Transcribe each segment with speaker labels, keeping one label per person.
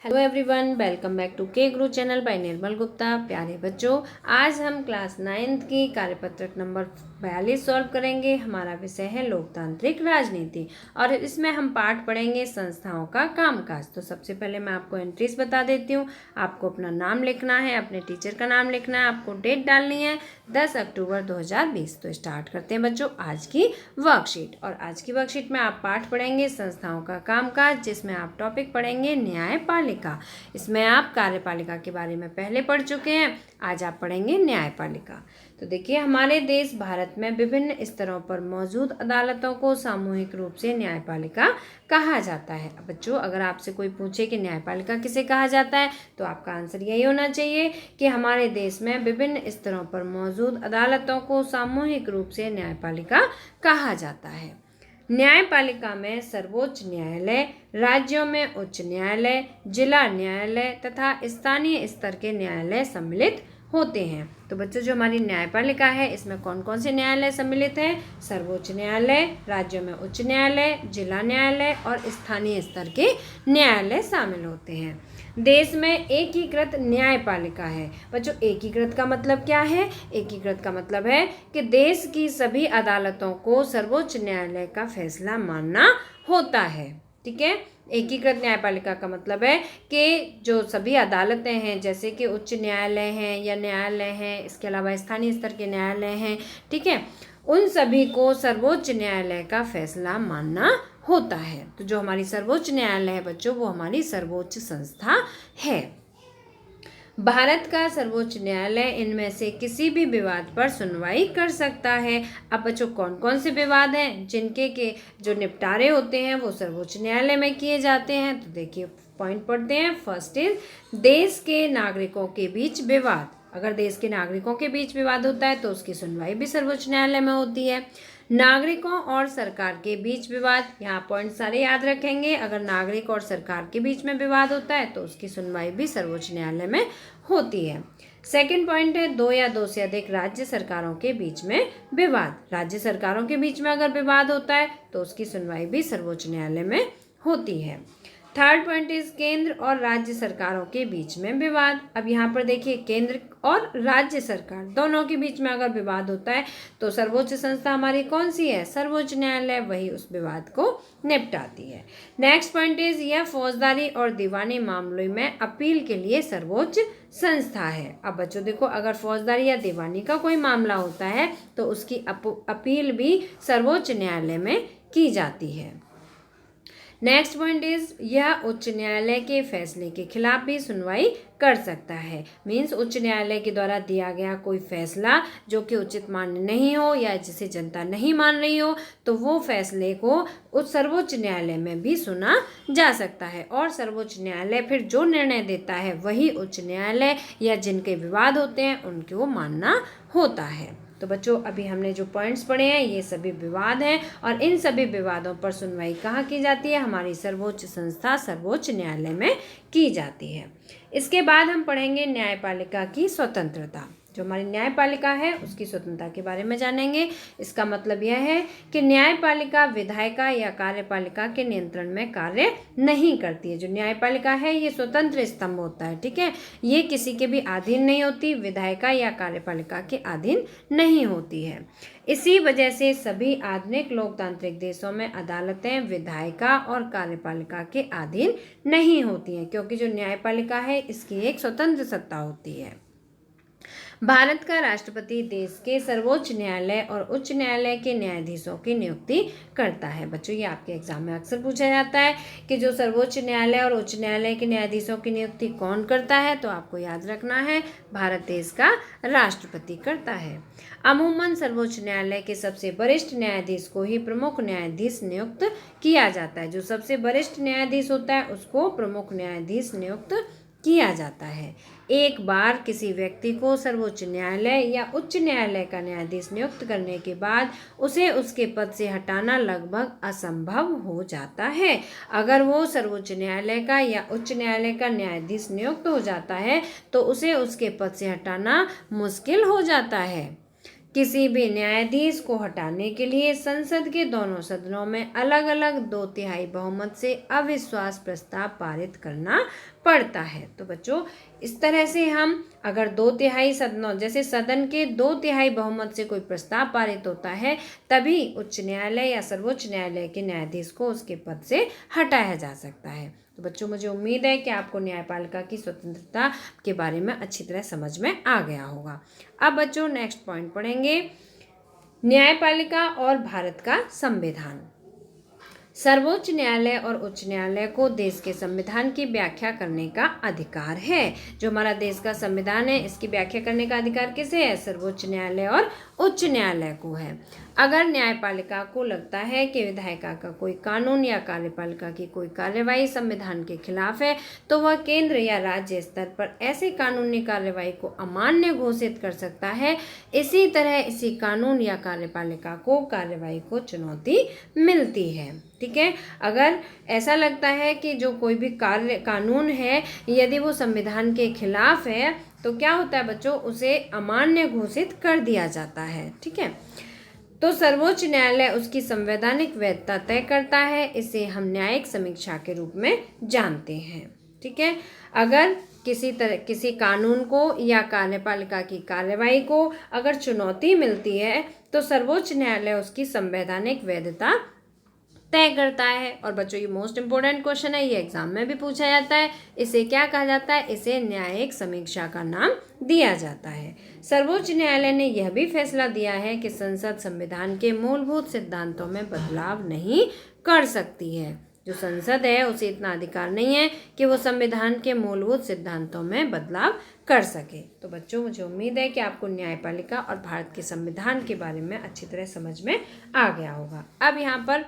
Speaker 1: Hello everyone, welcome back to K Guru channel bye निर्मल गुप्ता। प्यारे बच्चों, आज हम क्लास 9th की कार्यपत्रक नंबर 42 सॉल्व करेंगे। हमारा विषय है लोकतांत्रिक राजनीति और इसमें हम पाठ पढ़ेंगे संस्थाओं का कामकाज। तो सबसे पहले मैं आपको एंट्रीज बता देती हूँ। आपको अपना नाम लिखना है, अपने टीचर का नाम लिखना है, आपको डेट डालनी है 10 अक्टूबर 2020। तो स्टार्ट करते हैं बच्चों आज की वर्कशीट। और आज की वर्कशीट में आप पाठ पढ़ेंगे संस्थाओं का कामकाज, जिसमें आप टॉपिक पढ़ेंगे न्यायपालिका। इसमें आप कार्यपालिका के बारे में पहले पढ़ चुके हैं, आज आप पढ़ेंगे न्यायपालिका। तो देखिए, हमारे देश भारत में विभिन्न स्तरों पर मौजूद अदालतों को सामूहिक रूप से न्यायपालिका कहा जाता है। अब बच्चों, अगर आपसे कोई पूछे कि न्यायपालिका किसे कहा जाता है, तो आपका आंसर यही होना चाहिए कि हमारे देश में विभिन्न स्तरों पर मौजूद अदालतों को सामूहिक रूप से न्यायपालिका कहा जाता है। न्यायपालिका में सर्वोच्च न्यायालय, राज्यों में उच्च न्यायालय, जिला न्यायालय तथा स्थानीय स्तर के न्यायालय सम्मिलित होते हैं। तो बच्चों, जो हमारी न्यायपालिका है, इसमें कौन कौन से न्यायालय सम्मिलित हैं? सर्वोच्च न्यायालय, राज्यों में उच्च न्यायालय, जिला न्यायालय और स्थानीय स्तर के न्यायालय शामिल होते हैं। देश में एकीकृत न्यायपालिका है। बच्चों, एकीकृत का मतलब क्या है? एकीकृत का मतलब है कि देश की सभी अदालतों को सर्वोच्च न्यायालय का फैसला मानना होता है। ठीक है, एकीकृत न्यायपालिका का मतलब है कि जो सभी अदालतें हैं, जैसे कि उच्च न्यायालय हैं या न्यायालय हैं, इसके अलावा स्थानीय स्तर के न्यायालय हैं, ठीक है, उन सभी को सर्वोच्च न्यायालय का फैसला मानना होता है। तो जो हमारी सर्वोच्च न्यायालय है बच्चों, वो हमारी सर्वोच्च संस्था है। भारत का सर्वोच्च न्यायालय इनमें से किसी भी विवाद पर सुनवाई कर सकता है। अब बच्चों, कौन कौन से विवाद हैं जिनके के जो निपटारे होते हैं वो सर्वोच्च न्यायालय में किए जाते हैं? तो देखिए, पॉइंट पढ़ते हैं। फर्स्ट इज देश के नागरिकों के बीच विवाद। अगर देश के नागरिकों के बीच विवाद होता है तो उसकी सुनवाई भी सर्वोच्च न्यायालय में होती है। नागरिकों और सरकार के बीच विवाद, यहाँ पॉइंट सारे याद रखेंगे। अगर नागरिक और सरकार के बीच में विवाद होता है तो उसकी सुनवाई भी सर्वोच्च न्यायालय में होती है। सेकंड पॉइंट है दो या दो से अधिक राज्य सरकारों के बीच में विवाद। राज्य सरकारों के बीच में अगर विवाद होता है तो उसकी सुनवाई भी सर्वोच्च न्यायालय में होती है। थर्ड पॉइंट इज केंद्र और राज्य सरकारों के बीच में विवाद। अब यहाँ पर देखिए, केंद्र और राज्य सरकार दोनों के बीच में अगर विवाद होता है तो सर्वोच्च संस्था हमारी कौन सी है? सर्वोच्च न्यायालय, वही उस विवाद को निपटाती है। नेक्स्ट पॉइंट इज यह फौजदारी और दीवानी मामलों में अपील के लिए सर्वोच्च संस्था है। अब बच्चों देखो, अगर फौजदारी या दीवानी का कोई मामला होता है तो उसकी अपील भी सर्वोच्च न्यायालय में की जाती है। नेक्स्ट पॉइंट इज यह उच्च न्यायालय के फैसले के खिलाफ भी सुनवाई कर सकता है। मीन्स उच्च न्यायालय के द्वारा दिया गया कोई फैसला जो कि उचित मान्य नहीं हो या जिसे जनता नहीं मान रही हो, तो वो फैसले को उस सर्वोच्च न्यायालय में भी सुना जा सकता है। और सर्वोच्च न्यायालय फिर जो निर्णय देता है वही उच्च न्यायालय या जिनके विवाद होते हैं उनको मानना होता है। तो बच्चों, अभी हमने जो पॉइंट्स पढ़े हैं ये सभी विवाद हैं और इन सभी विवादों पर सुनवाई कहाँ की जाती है? हमारी सर्वोच्च संस्था सर्वोच्च न्यायालय में की जाती है। इसके बाद हम पढ़ेंगे न्यायपालिका की स्वतंत्रता। जो हमारी न्यायपालिका है उसकी स्वतंत्रता के बारे में जानेंगे। इसका मतलब यह है कि न्यायपालिका विधायिका या कार्यपालिका के नियंत्रण में कार्य नहीं करती है। जो न्यायपालिका है ये स्वतंत्र स्तंभ होता है, ठीक है, ये किसी के भी अधीन नहीं होती, विधायिका या कार्यपालिका के अधीन नहीं होती है। इसी वजह से सभी आधुनिक लोकतांत्रिक देशों में अदालतें विधायिका और कार्यपालिका के अधीन नहीं होती हैं, क्योंकि जो न्यायपालिका है इसकी एक स्वतंत्र सत्ता होती है। भारत का राष्ट्रपति देश के सर्वोच्च न्यायालय और उच्च न्यायालय के न्यायाधीशों की नियुक्ति करता है। बच्चों, ये आपके एग्जाम में अक्सर पूछा जाता है कि जो सर्वोच्च न्यायालय और उच्च न्यायालय के न्यायाधीशों की नियुक्ति कौन करता है? तो आपको याद रखना है, भारत देश का राष्ट्रपति करता है। अमूमन सर्वोच्च न्यायालय के सबसे वरिष्ठ न्यायाधीश को ही प्रमुख न्यायाधीश नियुक्त किया जाता है। जो सबसे वरिष्ठ न्यायाधीश होता है उसको प्रमुख न्यायाधीश नियुक्त किया जाता है। एक बार किसी व्यक्ति को सर्वोच्च न्यायालय या उच्च न्यायालय का न्यायाधीश नियुक्त करने के बाद उसे उसके पद से हटाना लगभग असंभव हो जाता है। अगर वो सर्वोच्च न्यायालय का या उच्च न्यायालय का न्यायाधीश नियुक्त हो जाता है तो उसे उसके पद से हटाना मुश्किल हो जाता है। किसी भी न्यायाधीश को हटाने के लिए संसद के दोनों सदनों में अलग अलग 2/3 बहुमत से अविश्वास प्रस्ताव पारित करना पड़ता है। तो बच्चों इस तरह से हम अगर 2/3 सदनों जैसे सदन के 2/3 बहुमत से कोई प्रस्ताव पारित होता है तभी उच्च न्यायालय या सर्वोच्च न्यायालय के न्यायाधीश को उसके पद से हटाया जा सकता है। तो बच्चों मुझे उम्मीद है कि आपको न्यायपालिका की स्वतंत्रता के बारे में अच्छी तरह समझ में आ गया होगा। अब बच्चों नेक्स्ट पॉइंट पढ़ेंगे, न्यायपालिका और भारत का संविधान। सर्वोच्च न्यायालय और उच्च न्यायालय को देश के संविधान की व्याख्या करने का अधिकार है। जो हमारा देश का संविधान है इसकी व्याख्या करने का अधिकार किसे है? सर्वोच्च न्यायालय और उच्च न्यायालय को है। अगर न्यायपालिका को लगता है कि विधायिका का कोई कानून या कार्यपालिका की कोई कार्यवाही संविधान के खिलाफ है तो वह केंद्र या राज्य स्तर पर ऐसी कानूनी कार्यवाही को अमान्य घोषित कर सकता है। इसी तरह इसी कानून या कार्यपालिका को कार्यवाही को चुनौती मिलती है। ठीक है, अगर ऐसा लगता है कि जो कोई भी कानून है यदि वो संविधान के खिलाफ है तो क्या होता है बच्चों, उसे अमान्य घोषित कर दिया जाता है। ठीक है, तो सर्वोच्च न्यायालय उसकी संवैधानिक वैधता तय करता है। इसे हम न्यायिक समीक्षा के रूप में जानते हैं। ठीक है, अगर किसी कानून को या कार्यपालिका की कार्यवाही को अगर चुनौती मिलती है तो सर्वोच्च न्यायालय उसकी संवैधानिक वैधता तय करता है। और बच्चों ये मोस्ट इंपोर्टेंट क्वेश्चन है, ये एग्जाम में भी पूछा जाता है। इसे क्या कहा जाता है? इसे न्यायिक समीक्षा का नाम दिया जाता है। सर्वोच्च न्यायालय ने यह भी फैसला दिया है कि संसद संविधान के मूलभूत सिद्धांतों में बदलाव नहीं कर सकती है। जो संसद है उसे इतना अधिकार नहीं है कि वो संविधान के मूलभूत सिद्धांतों में बदलाव कर सके। तो बच्चों मुझे उम्मीद है कि आपको न्यायपालिका और भारत के संविधान के बारे में अच्छी तरह समझ में आ गया होगा। अब यहाँ पर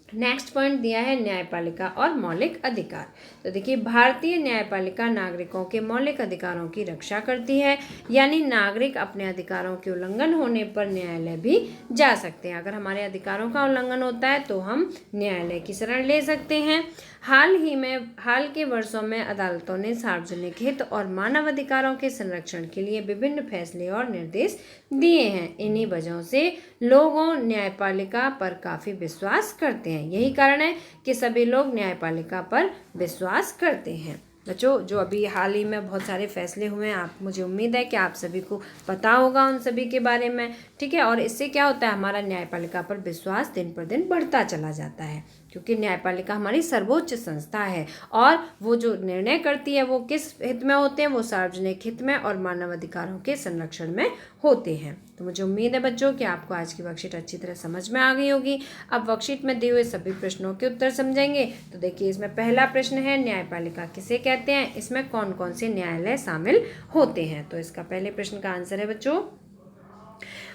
Speaker 1: नेक्स्ट पॉइंट दिया है न्यायपालिका और मौलिक अधिकार। तो देखिए भारतीय न्यायपालिका नागरिकों के मौलिक अधिकारों की रक्षा करती है, यानी नागरिक अपने अधिकारों के उल्लंघन होने पर न्यायालय भी जा सकते हैं। अगर हमारे अधिकारों का उल्लंघन होता है तो हम न्यायालय की शरण ले सकते हैं। हाल के वर्षों में अदालतों ने सार्वजनिक हित और मानव अधिकारों के संरक्षण के लिए विभिन्न फैसले और निर्देश दिए हैं। इन्हीं वजहों से लोगों न्यायपालिका पर काफ़ी विश्वास करते हैं। यही कारण है कि सभी लोग न्यायपालिका पर विश्वास करते हैं। बच्चों जो अभी हाल ही में बहुत सारे फैसले हुए हैं, मुझे उम्मीद है कि आप सभी को पता होगा उन सभी के बारे में। ठीक है, और इससे क्या होता है, हमारा न्यायपालिका पर विश्वास दिन पर दिन बढ़ता चला जाता है, क्योंकि न्यायपालिका हमारी सर्वोच्च संस्था है और वो जो निर्णय करती है वो किस हित में होते हैं? वो सार्वजनिक हित में और मानव अधिकारों के संरक्षण में होते हैं। तो मुझे उम्मीद है बच्चों कि आपको आज की वर्कशीट अच्छी तरह समझ में आ गई होगी। अब वर्कशीट में दिए हुए सभी प्रश्नों के उत्तर समझेंगे। तो देखिए इसमें पहला प्रश्न है, न्यायपालिका किसे कहते हैं? इसमें कौन कौन से न्यायालय शामिल होते हैं? तो इसका पहले प्रश्न का आंसर है बच्चों,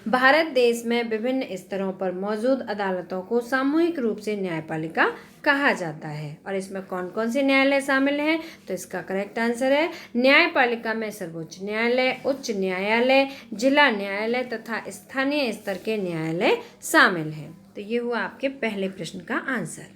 Speaker 1: भारत देश में विभिन्न स्तरों पर मौजूद अदालतों को सामूहिक रूप से न्यायपालिका कहा जाता है। और इसमें कौन कौन से न्यायालय शामिल हैं? तो इसका करेक्ट आंसर है, न्यायपालिका में सर्वोच्च न्यायालय, उच्च न्यायालय, जिला न्यायालय तथा स्थानीय स्तर के न्यायालय शामिल हैं। तो ये हुआ आपके पहले प्रश्न का आंसर।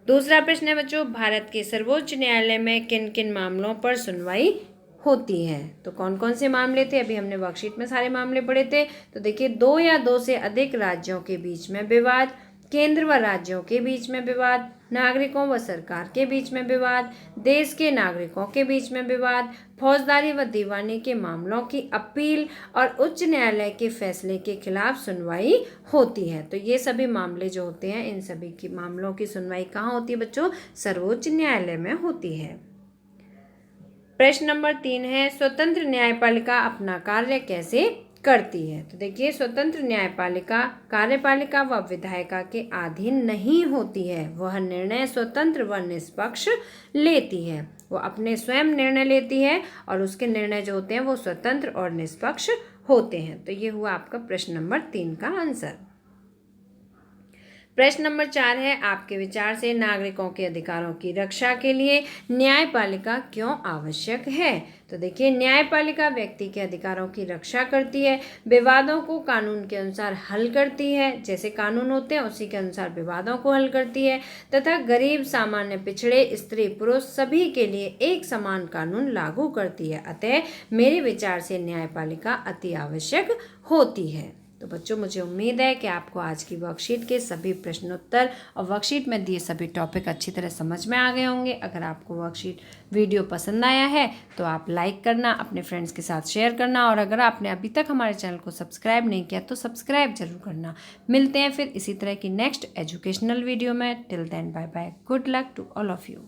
Speaker 1: दूसरा प्रश्न है बच्चों, भारत के सर्वोच्च न्यायालय में किन किन मामलों पर सुनवाई होती है? तो कौन कौन से मामले थे? अभी हमने वर्कशीट में सारे मामले पढ़े थे। तो देखिए 2 या 2 से अधिक राज्यों के बीच में विवाद, केंद्र व राज्यों के बीच में विवाद, नागरिकों व सरकार के बीच में विवाद, देश के नागरिकों के बीच में विवाद, फौजदारी व दीवानी के मामलों की अपील और उच्च न्यायालय के फैसले के खिलाफ सुनवाई होती है। तो ये सभी मामले जो होते हैं, इन सभी की मामलों की सुनवाई कहाँ होती है बच्चों? सर्वोच्च न्यायालय में होती है। प्रश्न नंबर 3 है, स्वतंत्र न्यायपालिका अपना कार्य कैसे करती है? तो देखिए स्वतंत्र न्यायपालिका कार्यपालिका व विधायिका के अधीन नहीं होती है। वह निर्णय स्वतंत्र व निष्पक्ष लेती है। वो अपने स्वयं निर्णय लेती है और उसके निर्णय जो होते हैं वो स्वतंत्र और निष्पक्ष होते हैं। तो ये हुआ आपका प्रश्न नंबर 3 का आंसर। प्रश्न नंबर 4 है, आपके विचार से नागरिकों के अधिकारों की रक्षा के लिए न्यायपालिका क्यों आवश्यक है? तो देखिए, न्यायपालिका व्यक्ति के अधिकारों की रक्षा करती है, विवादों को कानून के अनुसार हल करती है, जैसे कानून होते हैं उसी के अनुसार विवादों को हल करती है, तथा गरीब, सामान्य, पिछड़े, स्त्री, पुरुष सभी के लिए एक समान कानून लागू करती है। अतः मेरे विचार से न्यायपालिका अति आवश्यक होती है। तो बच्चों, मुझे उम्मीद है कि आपको आज की वर्कशीट के सभी प्रश्नोत्तर और वर्कशीट में दिए सभी टॉपिक अच्छी तरह समझ में आ गए होंगे। अगर आपको वर्कशीट वीडियो पसंद आया है तो आप लाइक करना, अपने फ्रेंड्स के साथ शेयर करना, और अगर आपने अभी तक हमारे चैनल को सब्सक्राइब नहीं किया तो सब्सक्राइब जरूर करना। मिलते हैं फिर इसी तरह की नेक्स्ट एजुकेशनल वीडियो में। Till then, bye bye, good luck to all of you.